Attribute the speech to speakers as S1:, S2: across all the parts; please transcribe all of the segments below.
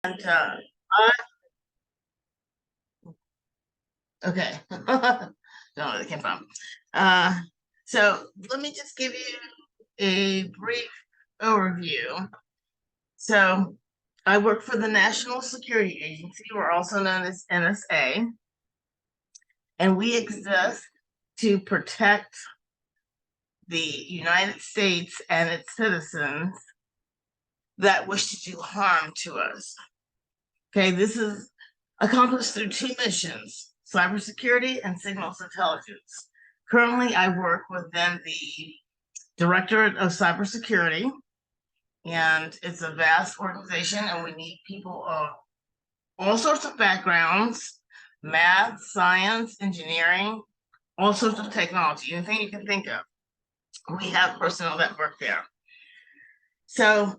S1: And okay, don't know where they came from. So let me just give you a brief overview. So I work for the National Security Agency, we're also known as NSA, and we exist to protect the United States and its citizens that wish to do harm to us. Okay, this is accomplished through two missions: cybersecurity and signals intelligence. Currently, I work within the Directorate of Cybersecurity, and it's a vast organization, and we need people of all sorts of backgrounds: math, science, engineering, all sorts of technology, anything you can think of. We have personnel that work there. So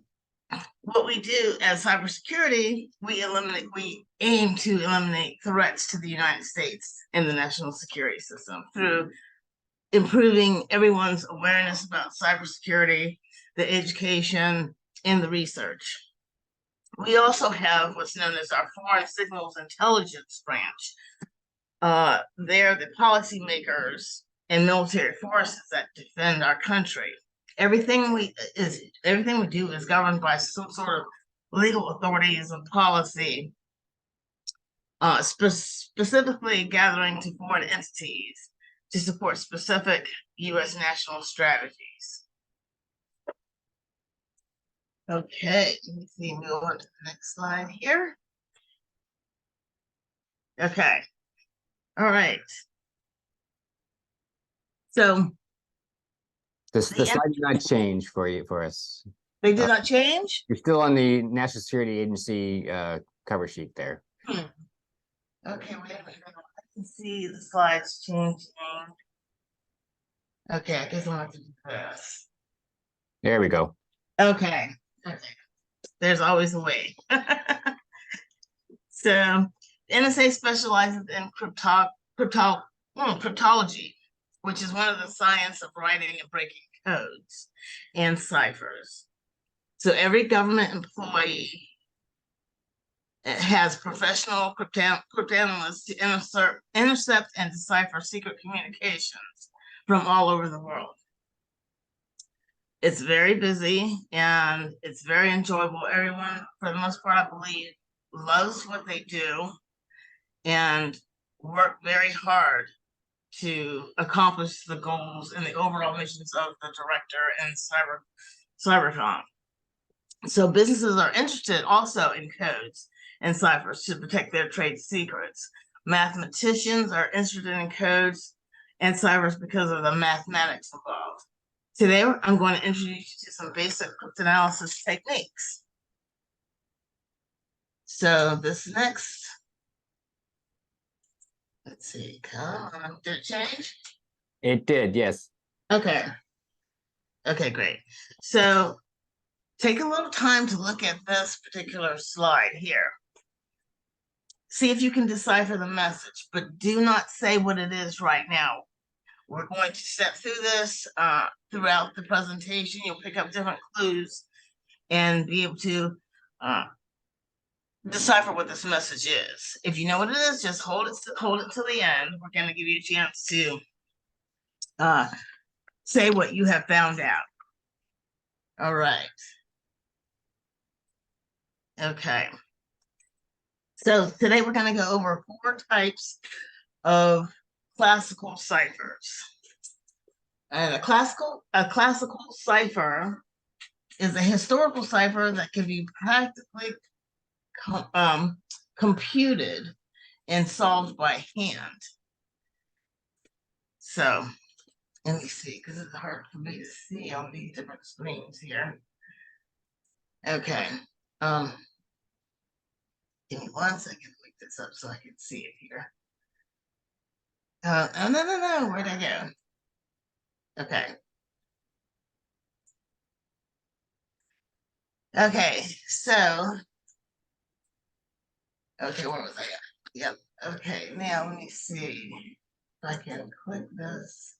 S1: what we do as cybersecurity, we aim to eliminate threats to the United States and the national security system through improving everyone's awareness about cybersecurity, the education, and the research. We also have what's known as our Foreign Signals Intelligence branch. They're the policymakers and military forces that defend our country. Everything we do is governed by some sort of legal authorities and policy, specifically gathering to foreign entities to support specific U.S. national strategies. Okay, let me see, move on to the next slide here. Okay, all right. So
S2: the slide did not change for us.
S1: They did not change?
S2: You're still on the National Security Agency cover sheet there.
S1: Okay, wait a minute. I can see the slides changing. Okay, I guess I'm gonna have to do this.
S2: There we go.
S1: Okay. There's always a way. So NSA specializes in cryptology, which is one of the science of writing and breaking codes and ciphers. So every government employee has professional cryptanalysts to intercept and decipher secret communications from all over the world. It's very busy and it's very enjoyable. Everyone, for the most part, I believe, loves what they do and work very hard to accomplish the goals and the overall missions of the director and cybercom. So businesses are interested also in codes and ciphers to protect their trade secrets. Mathematicians are interested in codes and ciphers because of the mathematics involved. Today, I'm going to introduce you to some basic cryptanalysis techniques. So this next, let's see, come on, did it change?
S2: It did, yes.
S1: Okay. Okay, great. So take a little time to look at this particular slide here. See if you can decipher the message, but do not say what it is right now. We're going to step through this throughout the presentation. You'll pick up different clues and be able to decipher what this message is. If you know what it is, just hold it till the end. We're going to give you a chance to say what you have found out. All right. Okay. So today we're going to go over 4 types of classical ciphers. And a classical cipher is a historical cipher that can be practically computed and solved by hand. So let me see, because it's hard for me to see on these different screens here. Okay. Give me 1 second to make this up so I can see it here. Oh, no. Where'd I go? Okay. Okay, so, okay, where was I at? Yep. Okay, now let me see if I can click this.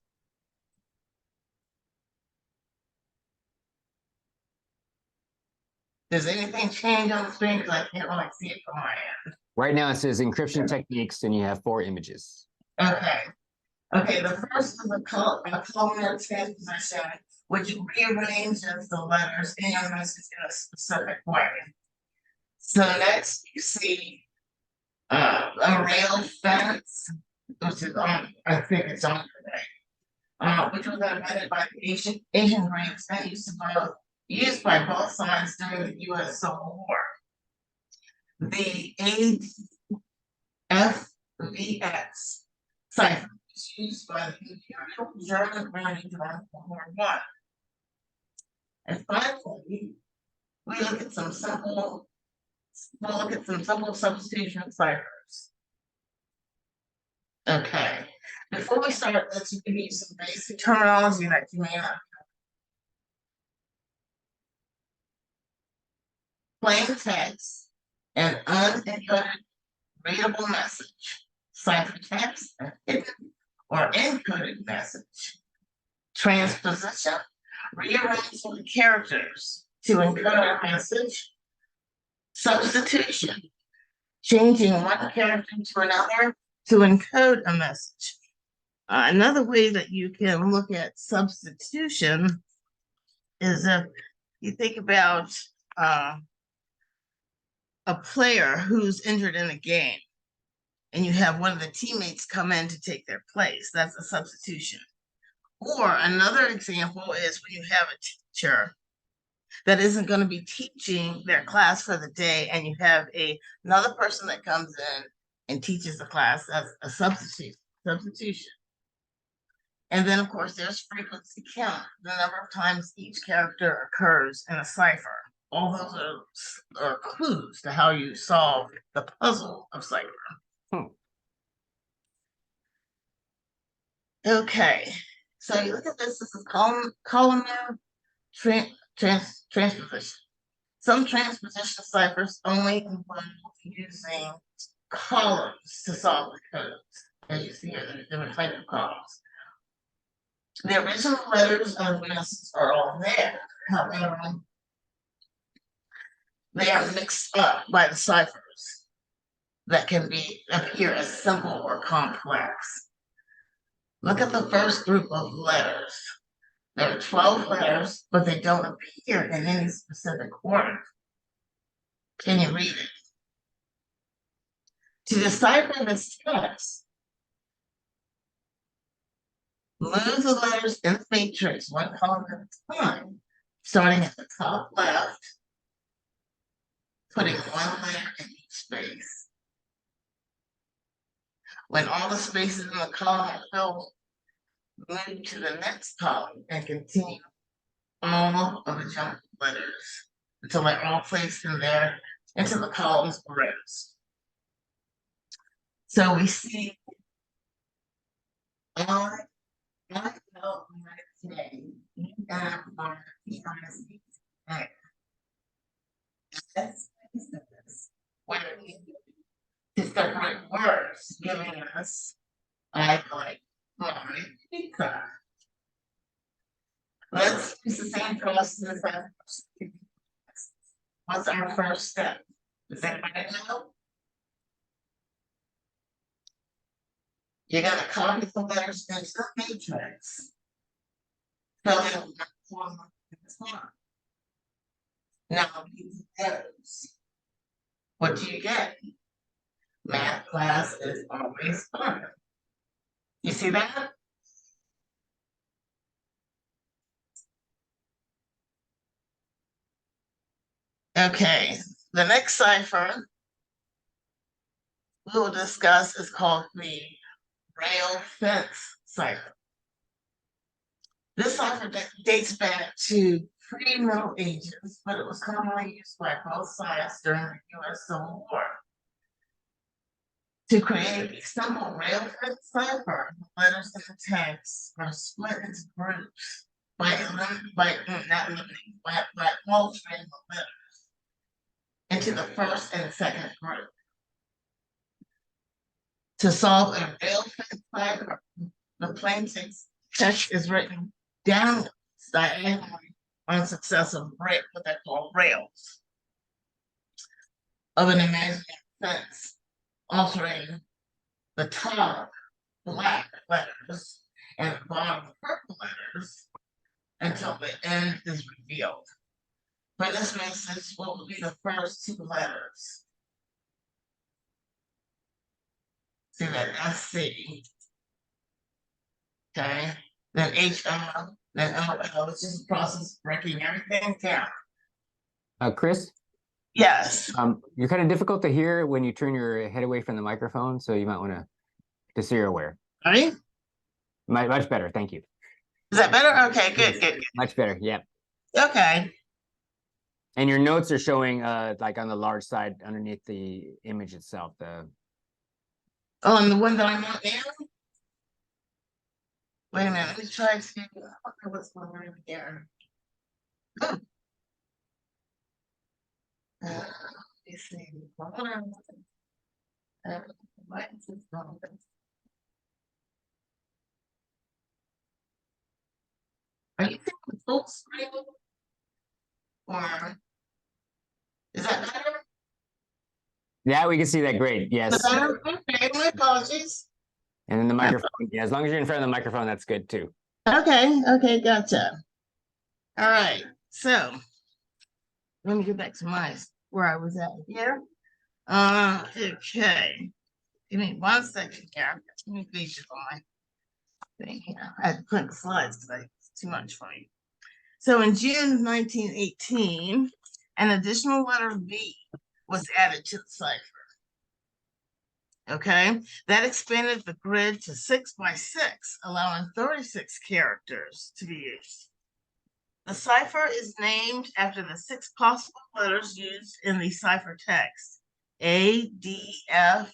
S1: Does anything change on the screen? Because I can't really see it from my end.
S2: Right now it says encryption techniques, and you have 4 images.
S1: Okay. Okay, the first is a columnar transposition, which rearranges the letters in your message in a specific way. So next you see a rail fence, which is on, I think it's on today, which was invented by the Asian Greeks and used by both sides during the U.S. Civil War. The AFVX cipher is used by the Imperial German Army during World War I. And finally, we'll look at some simple substitution ciphers. Okay. Before we start, let's give you some basic terminology that you may not. Plain text, an unencoded readable message, ciphertext, a hidden or encoded message, transposition, rearranging the characters to encode a message, substitution, changing one character to another to encode a message. Another way that you can look at substitution is if you think about a player who's injured in a game and you have one of the teammates come in to take their place. That's a substitution. Or another example is when you have a teacher that isn't going to be teaching their class for the day, and you have another person that comes in and teaches the class. That's a substitution. And then, of course, there's frequency count, the number of times each character occurs in a cipher. All those are clues to how you solve the puzzle of cipher. Okay, so you look at this. This is columnar transposition. Some transposition ciphers only involve using columns to solve the codes. As you see here, there's different types of columns. The original letters of the message are all there. However, they are mixed up by the ciphers that can appear as simple or complex. Look at the first group of letters. There are 12 letters, but they don't appear in any specific order. Can you read it? To decipher this text, move the letters in the matrix one column at a time, starting at the top left, putting one letter in each space. When all the spaces in the column are filled, move to the next column and continue all of the jump letters until they're all placed in there into the columns or rows. So we see I felt my day, you got my PIC. When we to separate words, giving us I like my pizza. Let's use the same process as what's our first step? Does anybody know? You're going to copy the letters into the matrix. Fill in the form in this one. Now, these letters. What do you get? Math class is always fun. You see that? Okay, the next cipher we will discuss is called the rail fence cipher. This cipher dates back to pre-Middle Ages, but it was commonly used by both sides during the U.S. Civil War. To create a simple rail fence cipher, the letters in the text are split into groups by altering the letters into the first and second group. To solve a rail fence cipher, the plain text is written down diagonally on successive what they're called rails. of an imaginary fence, altering the top black letters and the bottom purple letters until the end is revealed. For this message, what would be the first two letters? See that SC, okay? Then HL, then LL. It's just a process of breaking everything down.
S2: Chris,
S1: Yes.
S2: you're kind of difficult to hear when you turn your head away from the microphone, so you might want to, just so you're aware.
S1: Right?
S2: Much better, thank you.
S1: Is that better? Okay, good, good,
S2: Much better, yeah.
S1: good. Okay.
S2: And your notes are showing like on the large side underneath the image itself.
S1: Oh, and the one that I'm on now? Wait a minute, let me try to see what's going on here. Let me see. Hold on. Why is this wrong? Are you thinking full screen? Or is that better?
S2: Yeah, we can see that great,
S1: Is
S2: yes.
S1: that better? Okay, my apologies.
S2: And then the microphone, yeah, as long as you're in front of the microphone, that's good too.
S1: Okay, okay, gotcha. All right, so let me get back to my where I was at here. Okay. Give me 1 second here. Let me features on my thing here. I had to print the slides because it's too much for me. So in June 1918, an additional letter V was added to the cipher. Okay, that expanded the grid to 6 by 6, allowing 36 characters to be used. The cipher is named after the 6 possible letters used in the cipher text: A, D, F,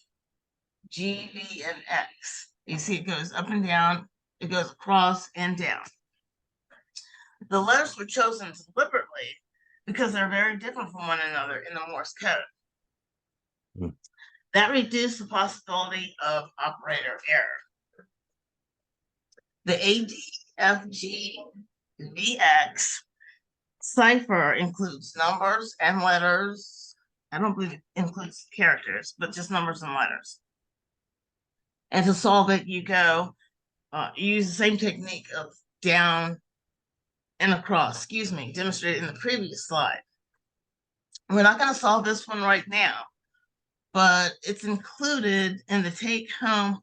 S1: G, V, and X. You see, it goes up and down, it goes across and down. The letters were chosen deliberately because they're very different from one another in the Morse code.
S2: Mm.
S1: That reduced the possibility of operator error. The ADFGVX cipher includes numbers and letters. I don't believe it includes characters, but just numbers and letters. And to solve it, you use the same technique of down and across, demonstrated in the previous slide. We're not going to solve this one right now, but it's included in the take-home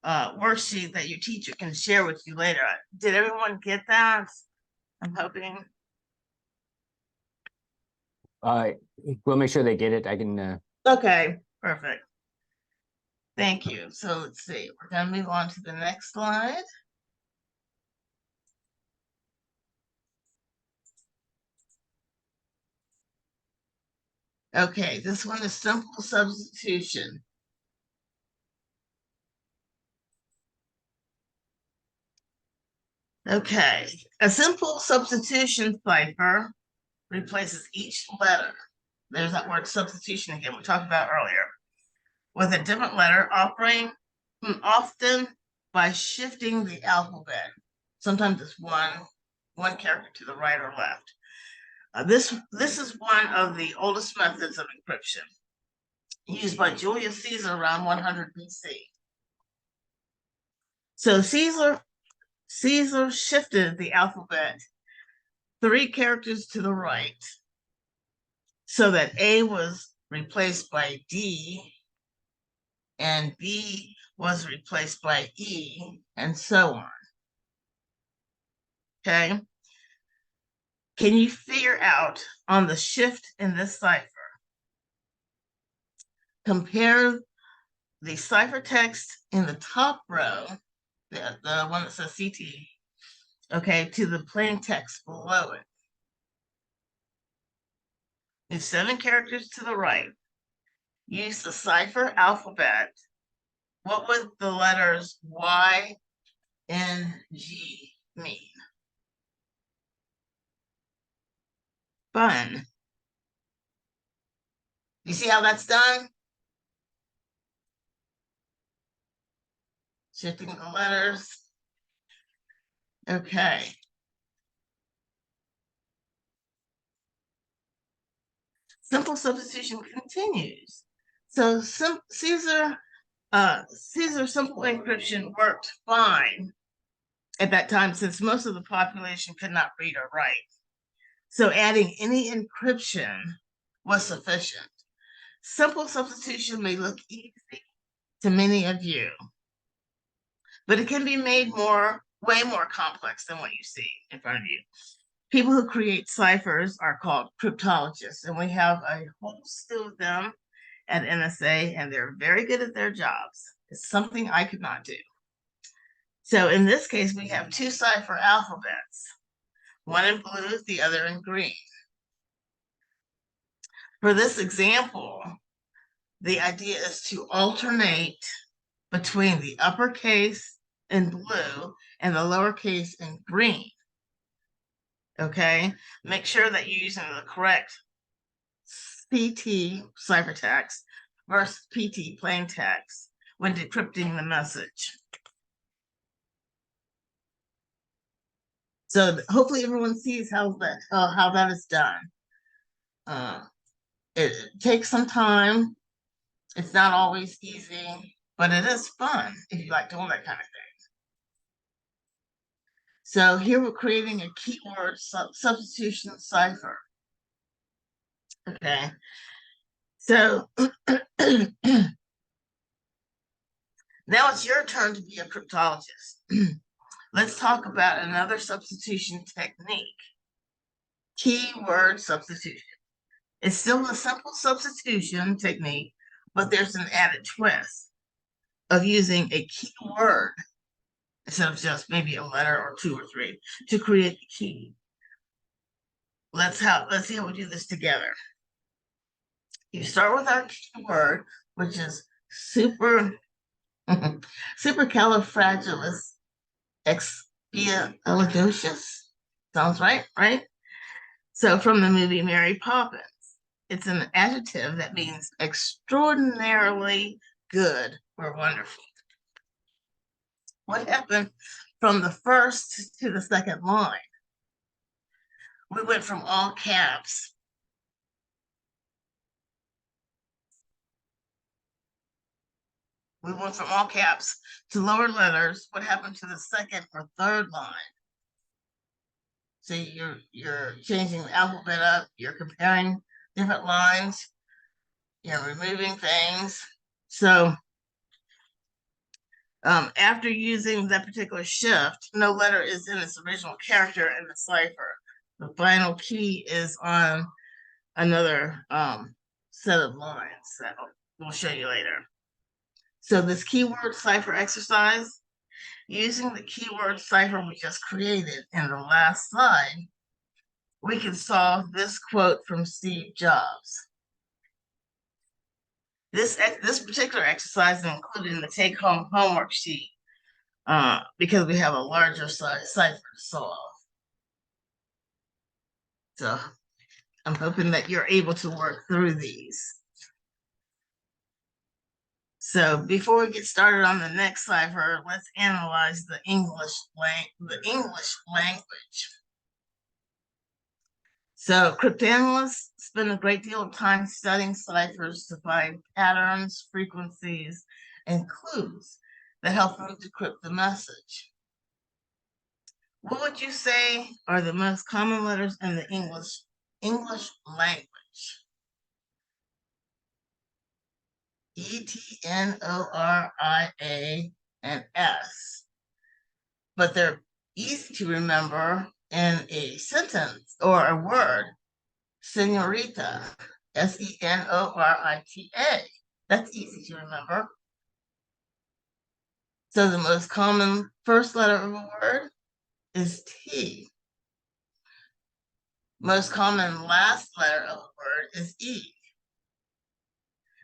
S1: worksheet that your teacher can share with you later. Did everyone get that? I'm hoping.
S2: We'll make sure they get it. I can.
S1: Okay, perfect. Thank you. So let's see. We're going to move on to the next slide. Okay, this one is simple substitution. Okay, a simple substitution cipher replaces each letter. There's that word substitution again we talked about earlier, with a different letter, often by shifting the alphabet. Sometimes it's one character to the right or left. This is one of the oldest methods of encryption, used by Julius Caesar around 100 BC. So Caesar shifted the alphabet 3 characters to the right, so that A was replaced by D and B was replaced by E, and so on. Okay. Can you figure out on the shift in this cipher? Compare the cipher text in the top row, the one that says CT, okay, to the plain text below it. Move 7 characters to the right. Use the cipher alphabet. What would the letters Y and G mean? Fun. You see how that's done? Shifting the letters. Okay. simple substitution continues. So Caesar simple encryption worked fine at that time since most of the population could not read or write. So adding any encryption was sufficient. Simple substitution may look easy to many of you, but it can be made way more complex than what you see in front of you. People who create ciphers are called cryptologists, and we have a whole slew of them at NSA, and they're very good at their jobs. It's something I could not do. So in this case, we have two cipher alphabets, one in blue, the other in green. For this example, the idea is to alternate between the uppercase in blue and the lowercase in green. Okay, make sure that you're using the correct PT ciphertext versus PT plain text when decrypting the message. So hopefully everyone sees how that is done. It takes some time. It's not always easy, but it is fun if you like doing that kind of thing. So here we're creating a keyword substitution cipher. Okay. So now it's your turn to be a cryptologist. Let's talk about another substitution technique, keyword substitution. It's still a simple substitution technique, but there's an added twist of using a keyword instead of just maybe a letter or two or three to create the key. Let's see how we do this together. You start with our keyword, which is supercalifragilisticexpialidocious. Sounds right, right? So from the movie Mary Poppins, it's an adjective that means extraordinarily good or wonderful. What happened from the first to the second line? We went from all caps to lower letters. What happened to the second or third line? So you're changing the alphabet up, you're comparing different lines, you're removing things. So after using that particular shift, no letter is in its original character in the cipher. The final key is on another set of lines that we'll show you later. So this keyword cipher exercise, using the keyword cipher we just created in the last slide, we can solve this quote from Steve Jobs. This particular exercise is included in the take-home homework sheet because we have a larger size cipher to solve. So I'm hoping that you're able to work through these. So before we get started on the next cipher, let's analyze the English language. So cryptanalysts spend a great deal of time studying ciphers to find patterns, frequencies, and clues that help them decrypt the message. What would you say are the most common letters in the English language? E, T, N, O, R, I, A, and S. But they're easy to remember in a sentence or a word. Senorita, Senorita. That's easy to remember. So the most common first letter of a word is T. Most common last letter of a word is E.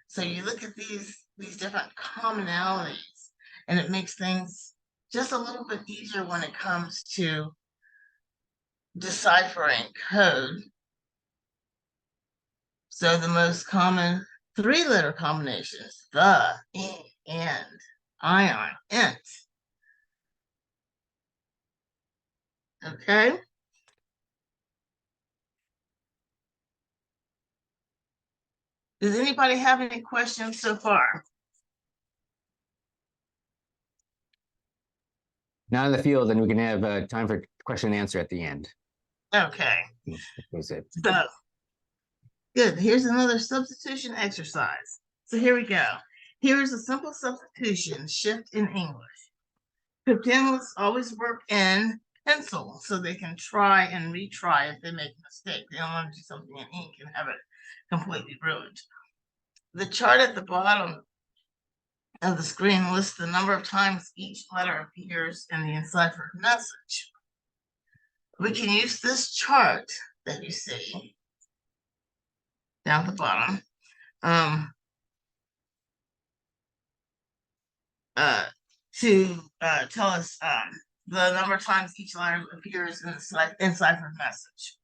S1: So you look at these different commonalities, and it makes things just a little bit easier when it comes to deciphering code. So the most common three-letter combinations, the, and, ion, int. Okay. Does anybody have any questions so far?
S2: Not in the field, and we can have time for question and answer at the end.
S1: Okay.
S2: Was it?
S1: So, good. Here's another substitution exercise. So here we go. Here is a simple substitution shift in English. Cryptanalysts always work in pencil so they can try and retry if they make a mistake. They don't want to do something in ink and have it completely ruined. The chart at the bottom of the screen lists the number of times each letter appears in the enciphered message. We can use this chart that you see down at the bottom to tell us the number of times each letter appears in the enciphered message.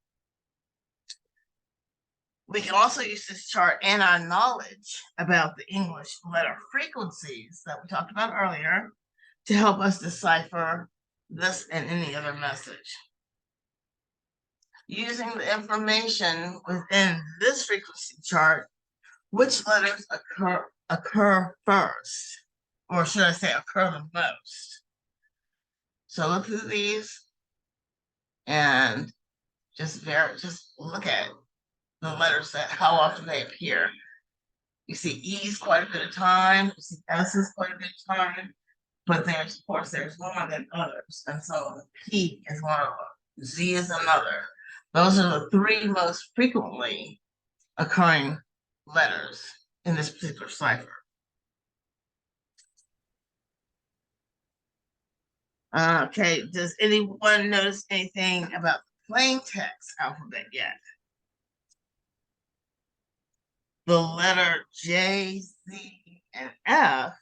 S1: We can also use this chart and our knowledge about the English letter frequencies that we talked about earlier to help us decipher this and any other message. Using the information within this frequency chart, which letters occur first, or should I say occur the most? So look through these and just look at the letters that how often they appear. You see E's quite a bit of time, you see S's quite a bit of time, but there's of course there's more than others, and so P is one of them, Z is another. Those are the three most frequently occurring letters in this particular cipher. Okay, does anyone notice anything about the plain text alphabet yet? The letter J, Z, and F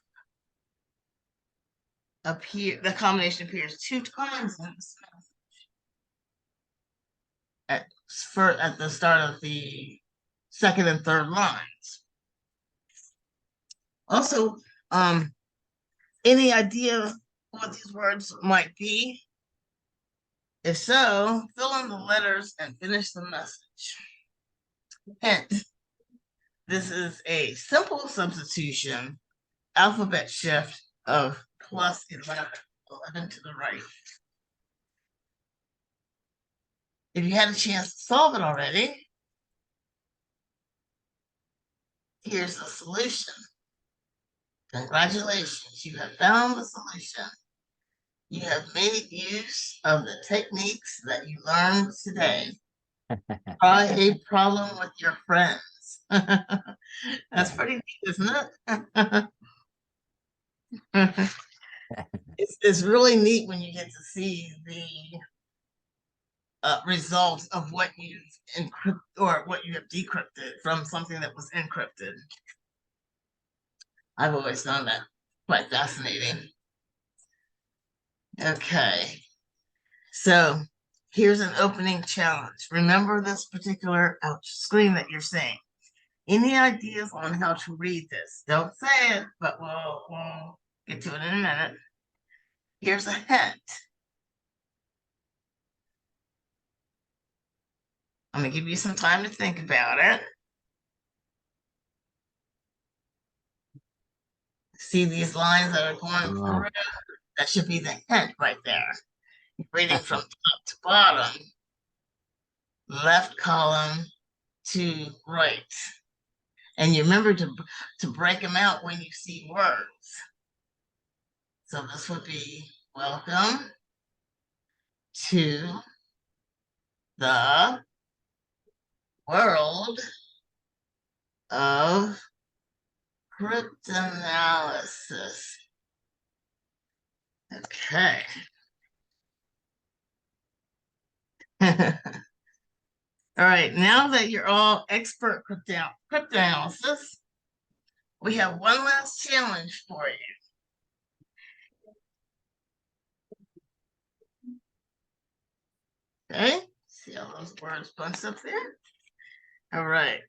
S1: the combination appears 2 times in this message at the start of the second and third lines. Also, any idea what these words might be? If so, fill in the letters and finish the message. Hint, this is a simple substitution, alphabet shift of plus 11 to the right. If you had a chance to solve it already, here's the solution. Congratulations, you have found the solution. You have made use of the techniques that you learned today. Try a problem with your friends. That's pretty neat, isn't it? It's really neat when you get to see the results of what you've encrypted or what you have decrypted from something that was encrypted. I've always found that quite fascinating. Okay, so here's an opening challenge. Remember this particular screen that you're seeing. Any ideas on how to read this? Don't say it, but we'll get to it in a minute. Here's a hint. I'm going to give you some time to think about it. See these lines that are going through? That should be the hint right there. Reading from top to bottom, left column to right. And you remember to break them out when you see words. So this would be welcome to the world of cryptanalysis. Okay. All right, now that you're all expert cryptanalysis, we have one last challenge for you. Okay, see all those words bunched up there? All right.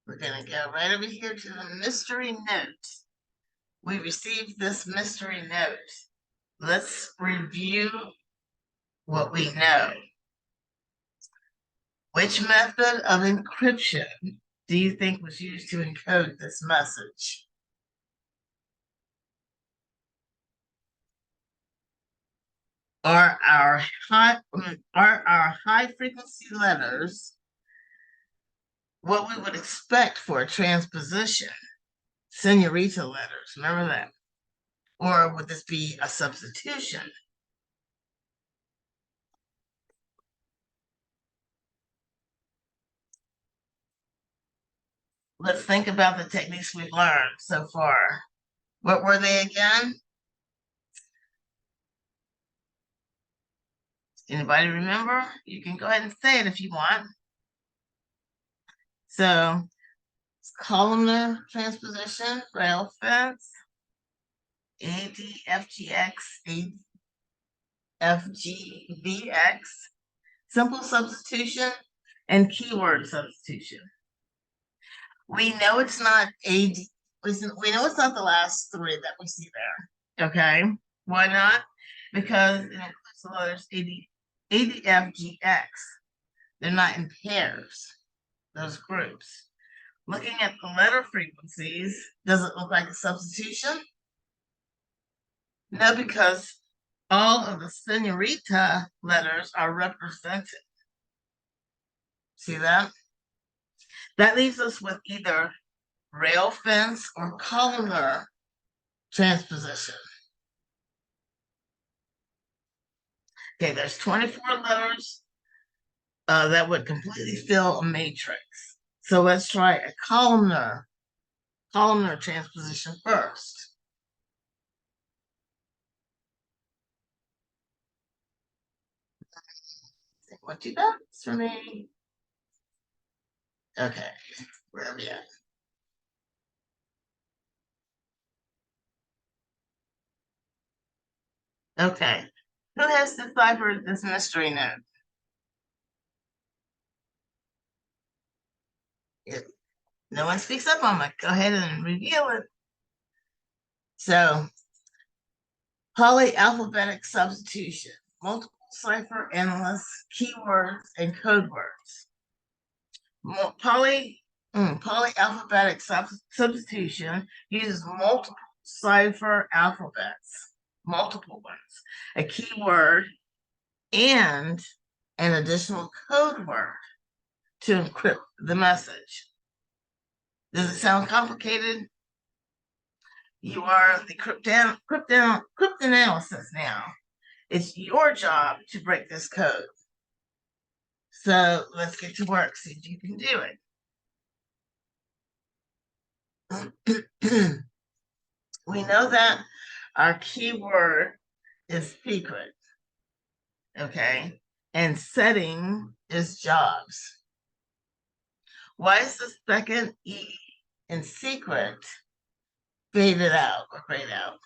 S1: We're going to go right over here to the mystery note. We received this mystery note. Let's review what we know. Which method of encryption do you think was used to encode this message? Are our high frequency letters what we would expect for a transposition? Senorita letters, remember that? Or would this be a substitution? Let's think about the techniques we've learned so far. What were they again? Anybody remember? You can go ahead and say it if you want. So, columnar transposition, rail fence, ADFGX, AFGVX, simple substitution, and keyword substitution. We know it's not AD. We know it's not the last three that we see there. Okay, why not? Because it includes the letters ADFGX. They're not in pairs. Those groups. Looking at the letter frequencies, does it look like a substitution? No, because all of the senorita letters are represented. See that? That leaves us with either rail fence or columnar transposition. Okay, there's 24 letters that would completely fill a matrix. So let's try a columnar transposition first. What you got for me? Okay, where are we at? Okay, who has deciphered this mystery note? If no one speaks up, I'm going to go ahead and reveal it. So, polyalphabetic substitution, multiple cipher analysts, keywords, and code words. Polyalphabetic substitution uses multiple cipher alphabets, multiple ones, a keyword, and an additional code word to encrypt the message. Does it sound complicated? You are the cryptanalysis now. It's your job to break this code. So let's get to work, see if you can do it. We know that our keyword is secret, okay? And setting is jobs. Why is the second E in secret faded out or grayed out?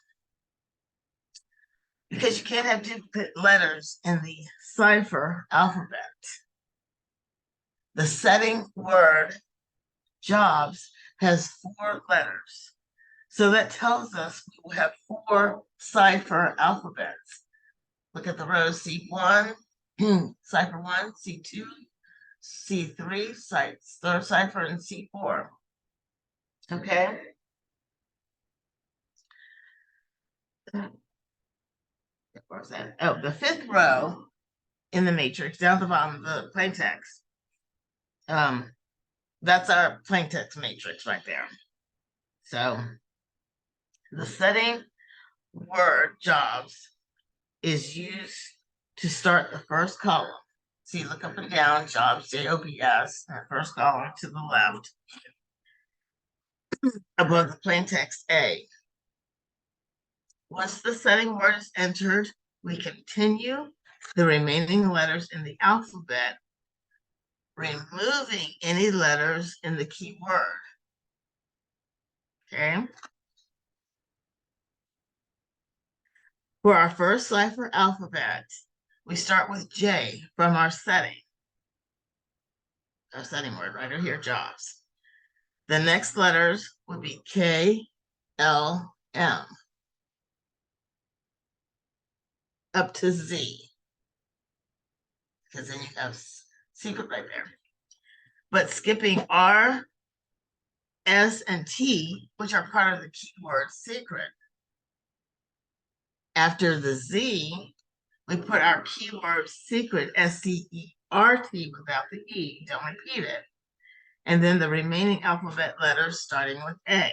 S1: Because you can't have duplicate letters in the cipher alphabet. The setting word jobs has 4 letters. So that tells us we will have 4 cipher alphabets. Look at the rows C1, cipher 1, C2, C3, third cipher, and C4. Okay? Where's that? Oh, the 5th row in the matrix, down the bottom, the plain text. That's our plain text matrix right there. So the setting word jobs is used to start the first column. See, look up and down, jobs, JOBS, and the first column to the left above the plain text A. Once the setting word is entered, we continue the remaining letters in the alphabet, removing any letters in the keyword. Okay? For our first cipher alphabet, we start with J from our setting word right here, jobs. The next letters would be K, L, M, up to Z, because then you have secret right there. but skipping R, S, and T, which are part of the keyword secret. After the Z, we put our keyword secret, S-C-E-R-T, without the E. Don't repeat it. And then the remaining alphabet letters starting with A.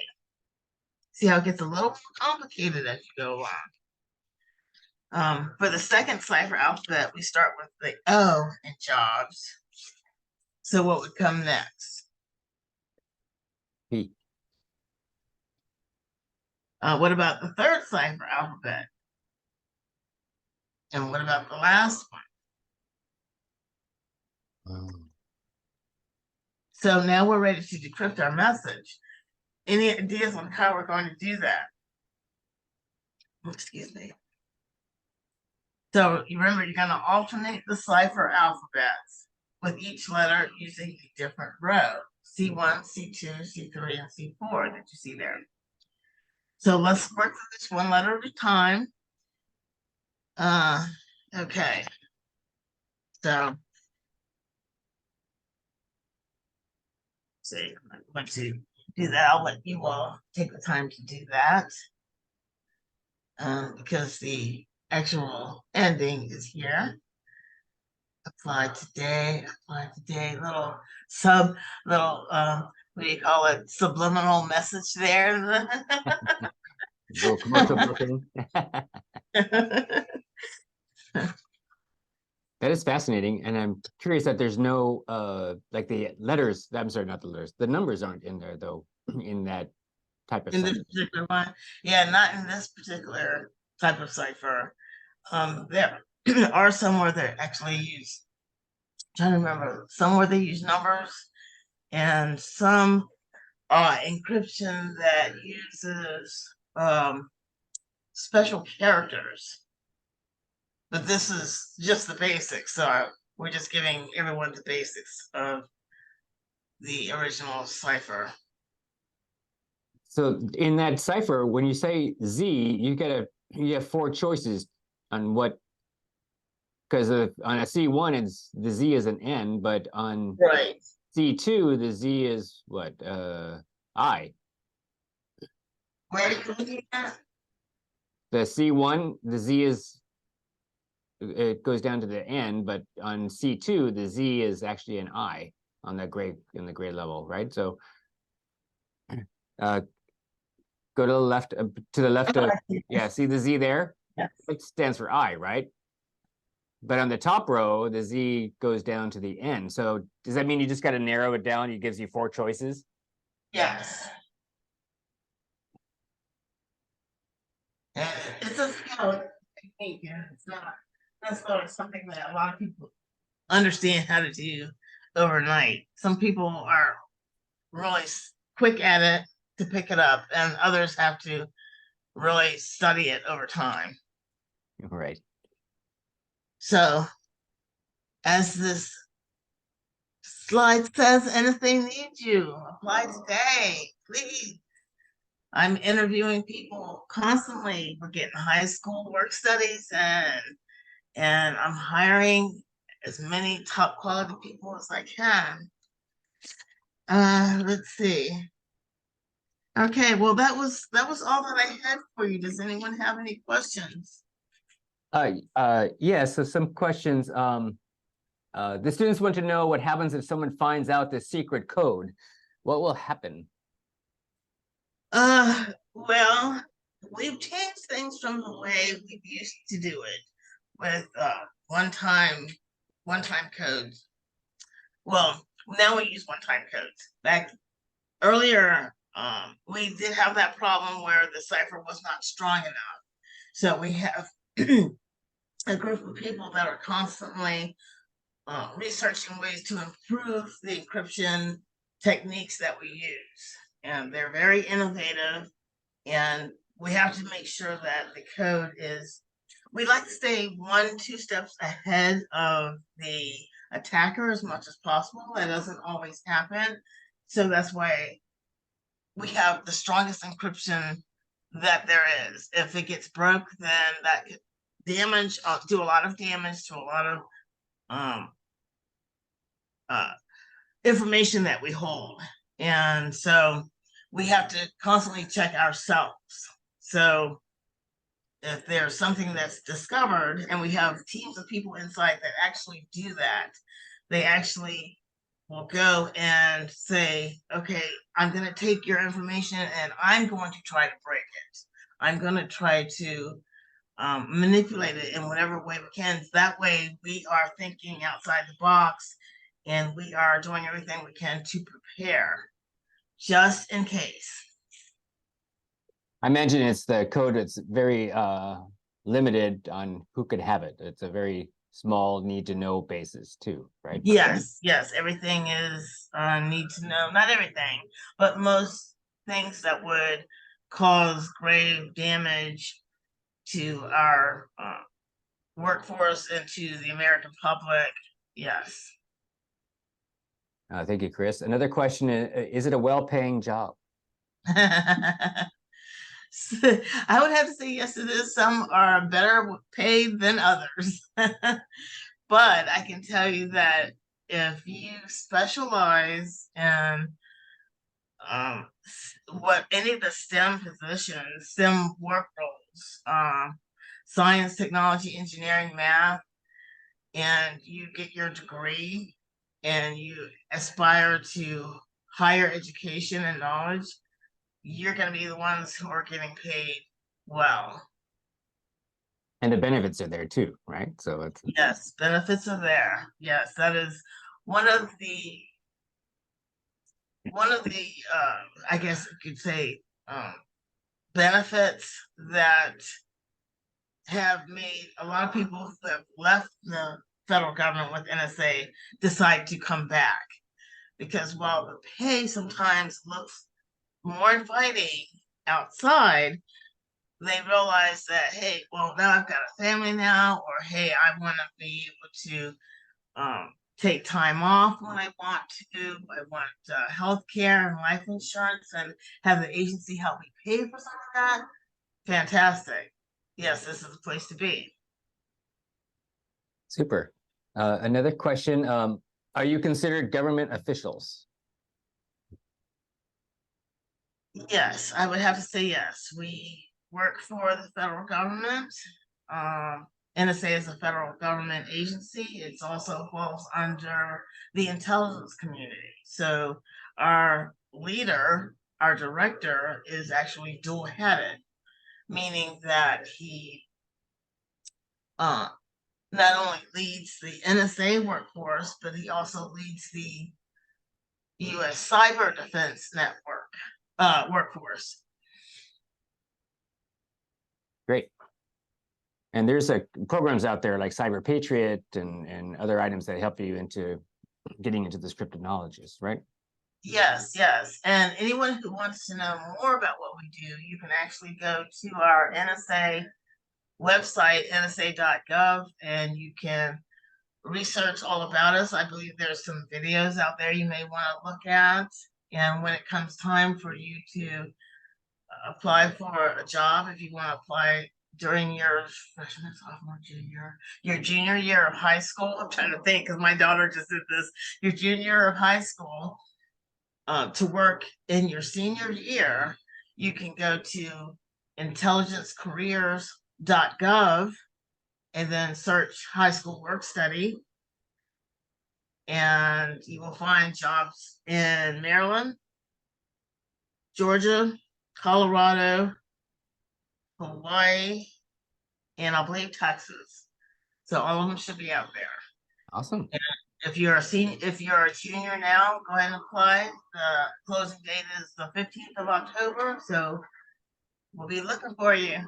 S1: See how it gets a little complicated as you go along. For the second cipher alphabet, we start with the O in jobs. So what would come next?
S2: P.
S1: What about the third cipher alphabet? And what about the last one? So now we're ready to decrypt our message. Any ideas on how we're going to do that? Excuse me. So you remember, you're going to alternate the cipher alphabets with each letter using a different row. C1, C2, C3, and C4 that you see there. So let's work through this one letter at a time. Okay. So, see, I'm going to do that. I'll let you all take the time to do that. Because the actual ending is here. Apply today, little what do you call it? Subliminal message there.
S2: Little commercial booking. That is fascinating, and I'm curious that there's no like the letters. I'm sorry, not the letters. The numbers aren't in there though. In that type of
S1: In this
S2: cipher.
S1: particular one, yeah, not in this particular type of cipher. There are some where they actually use. I'm trying to remember, some where they use numbers, and some encryption that uses special characters. But this is just the basics, so we're just giving everyone the basics of the original cipher.
S2: So in that cipher, when you say Z, you have four choices on what, because on a C1 it's the Z is an N, but on
S1: Right.
S2: C2 the Z is what I.
S1: Where are you looking at?
S2: The C1 the Z is, it goes down to the N, but on C2 the Z is actually an I on the grade level, right? So go to the left, of, yeah, see the Z there?
S1: Yes.
S2: It stands for I, right? But on the top row, the Z goes down to the N. So does that mean you just got to narrow it down? It gives you four choices?
S1: Yes. And it's a skill technique. It's not necessarily something that a lot of people understand how to do overnight. Some people are really quick at it to pick it up, and others have to really study it over time.
S2: Right.
S1: So, as this slide says, anything needs you, apply today, please. I'm interviewing people constantly. We're getting high school work studies, and I'm hiring as many top quality people as I can. Let's see. Okay, well, that was all that I had for you. Does anyone have any questions?
S2: Yeah, so some questions. The students want to know what happens if someone finds out the secret code. What will happen?
S1: Well, we've changed things from the way we used to do it with one-time codes. Well, now we use one-time codes. Back earlier, we did have that problem where the cipher was not strong enough. So we have a group of people that are constantly researching ways to improve the encryption techniques that we use. And they're very innovative. And we have to make sure that the code is, we like to stay 1-2 steps ahead of the attacker as much as possible. That doesn't always happen. So that's why we have the strongest encryption that there is. If it gets broke, then that could do a lot of damage to a lot of information that we hold. And so we have to constantly check ourselves. So if there's something that's discovered, and we have teams of people inside that actually do that, they actually will go and say, okay, I'm going to take your information and I'm going to try to break it. I'm going to try to manipulate it in whatever way we can. That way we are thinking outside the box, and we are doing everything we can to prepare just in case.
S2: I imagine it's the code that's very limited on who could have it. It's a very small need to know basis too, right?
S1: Yes, yes, everything is need to know. Not everything, but most things that would cause grave damage to our workforce and to the American public. Yes.
S2: Thank you, Chris. Another question, is it a well-paying job?
S1: I would have to say yes, it is. Some are better paid than others. But I can tell you that if you specialize in what any of the STEM positions, STEM work roles, science, technology, engineering, math, and you get your degree and you aspire to higher education and knowledge, you're going to be the ones who are getting paid well.
S2: And the benefits are there too, right? So it's
S1: Yes, benefits are there. Yes, that is one of the I guess you could say benefits that have made a lot of people who have left the federal government with NSA decide to come back, because while the pay sometimes looks more inviting outside, they realize that, hey, well, now I've got a family now, or hey, I want to be able to take time off when I want to. I want health care and life insurance, and have the agency help me pay for some of that. Fantastic. Yes, this is the place to be.
S2: super. Another question, are you considered government officials?
S1: Yes, I would have to say yes. We work for the federal government. NSA is a federal government agency. It also falls under the intelligence community. So our leader, our director, is actually dual-headed, meaning that he uh, not only leads the NSA workforce, but he also leads the U.S. Cyber Defense Network workforce.
S2: Great. And there's programs out there like Cyber Patriot and other items that help you into getting into this cryptanalysis, right?
S1: Yes, yes. And anyone who wants to know more about what we do, you can actually go to our NSA website, nsa.gov, and you can research all about us. I believe there's some videos out there you may want to look at. And when it comes time for you to apply for a job, if you want to apply during your freshman, sophomore, junior, your junior year of high school, I'm trying to think because my daughter just did this, your junior year of high school, to work in your senior year, you can go to intelligencecareers.gov and then search high school work study. And you will find jobs in Maryland, Georgia, Colorado, Hawaii, and I believe Texas. So all of them should be out there.
S2: Awesome.
S1: And if you're a junior now, go ahead and apply. The closing date is the 15th of October. So we'll be looking for you.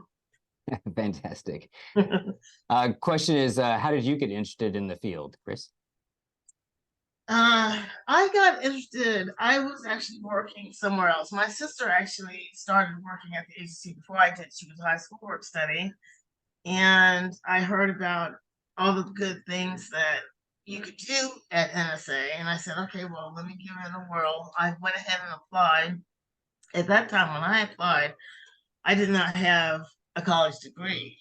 S2: Fantastic. Question is, how did you get interested in the field, Chris?
S1: I got interested. I was actually working somewhere else. My sister actually started working at the agency before I did. She was a high school work study. And I heard about all the good things that you could do at NSA. And I said, okay, well, let me give it a whirl. I went ahead and applied. At that time, when I applied, I did not have a college degree.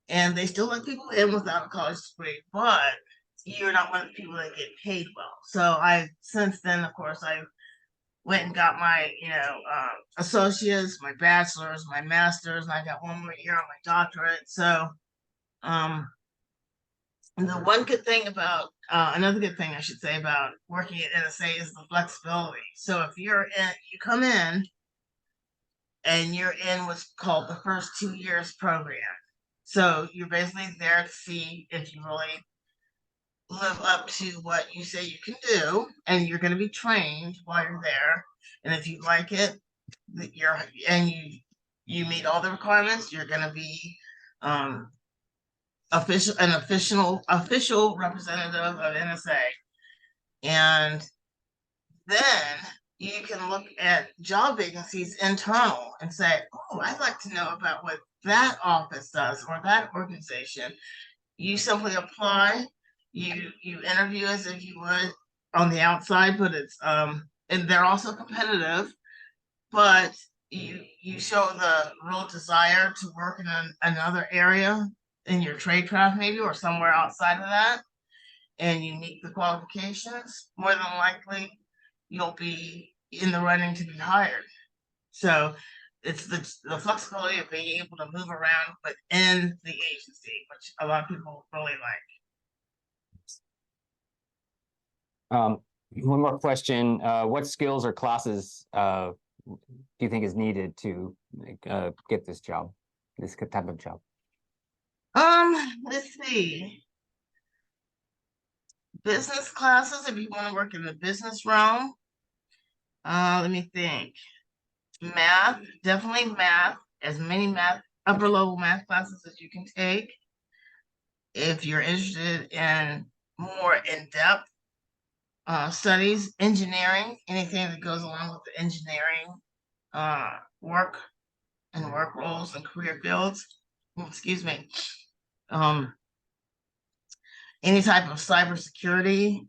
S1: And they still let people in without a college degree. But you're not one of the people that get paid well. So I, since then, of course, I went and got my, associates, my bachelor's, my master's, and I got one more year on my doctorate. So, and the one good thing about, another good thing I should say about working at NSA is the flexibility. So if you come in and you're in what's called the first 2 years program. So you're basically there to see if you really live up to what you say you can do, and you're going to be trained while you're there. And if you like it, you're and you meet all the requirements, you're going to be um, official representative of NSA, and then you can look at job vacancies internal and say, oh, I'd like to know about what that office does or that organization. You simply apply, you interview as if you would on the outside, but it's and they're also competitive, but you show the real desire to work in another area in your trade craft maybe, or somewhere outside of that, and you meet the qualifications, more than likely you'll be in the running to be hired. So it's the flexibility of being able to move around within the agency, which a lot of people really like.
S2: One more question. What skills or classes do you think is needed to get this job, this type of job?
S1: Let's see. Business classes, if you want to work in the business realm. Let me think. Math, definitely math, as many upper level math classes as you can take. If you're interested in more in-depth studies, engineering, anything that goes along with the engineering work and work roles and career fields. Excuse me. Any type of cybersecurity,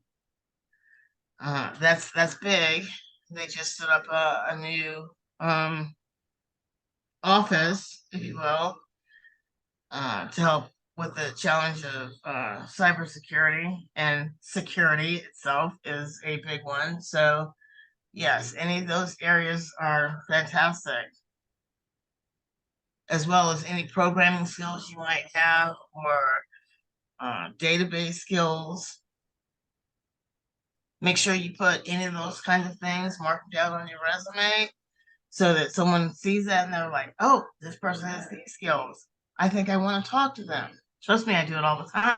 S1: that's big. They just set up a new office, if you will, to help with the challenge of cybersecurity, and security itself is a big one. So yes, any of those areas are fantastic, as well as any programming skills you might have, or database skills. Make sure you put any of those kinds of things, mark them down on your resume, so that someone sees that and they're like, oh, this person has these skills. I think I want to talk to them. Trust me, I do it all the time.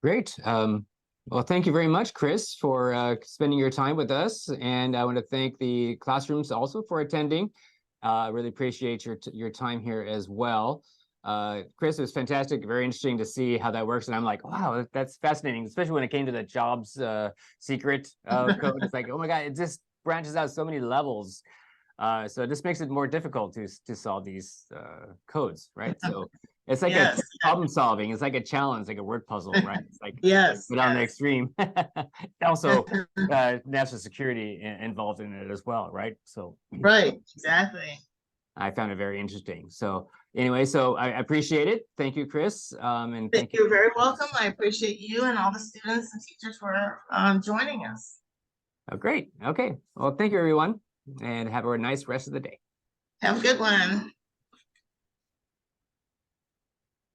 S2: Great. Well, thank you very much, Chris, for spending your time with us. And I want to thank the classrooms also for attending. Really appreciate your time here as well. Chris, it was fantastic, very interesting to see how that works. And I'm like, wow, that's fascinating, especially when it came to the jobs secret code. It's like, oh my God, it just branches out so many levels. So this makes it more difficult to solve these codes, right? So it's like
S1: Yes.
S2: a problem solving. It's like a challenge, like a word puzzle, right? It's like
S1: Yes.
S2: but on the extreme. Also, national security involved in it as well, right? So
S1: Right, exactly.
S2: I found it very interesting. So anyway, so I appreciate it. Thank you, Chris. And thank you.
S1: You're very welcome. I appreciate you and all the students and teachers for joining us.
S2: Oh, great. Okay. Well, thank you, everyone, and have a nice rest of the day.
S1: Have a good one.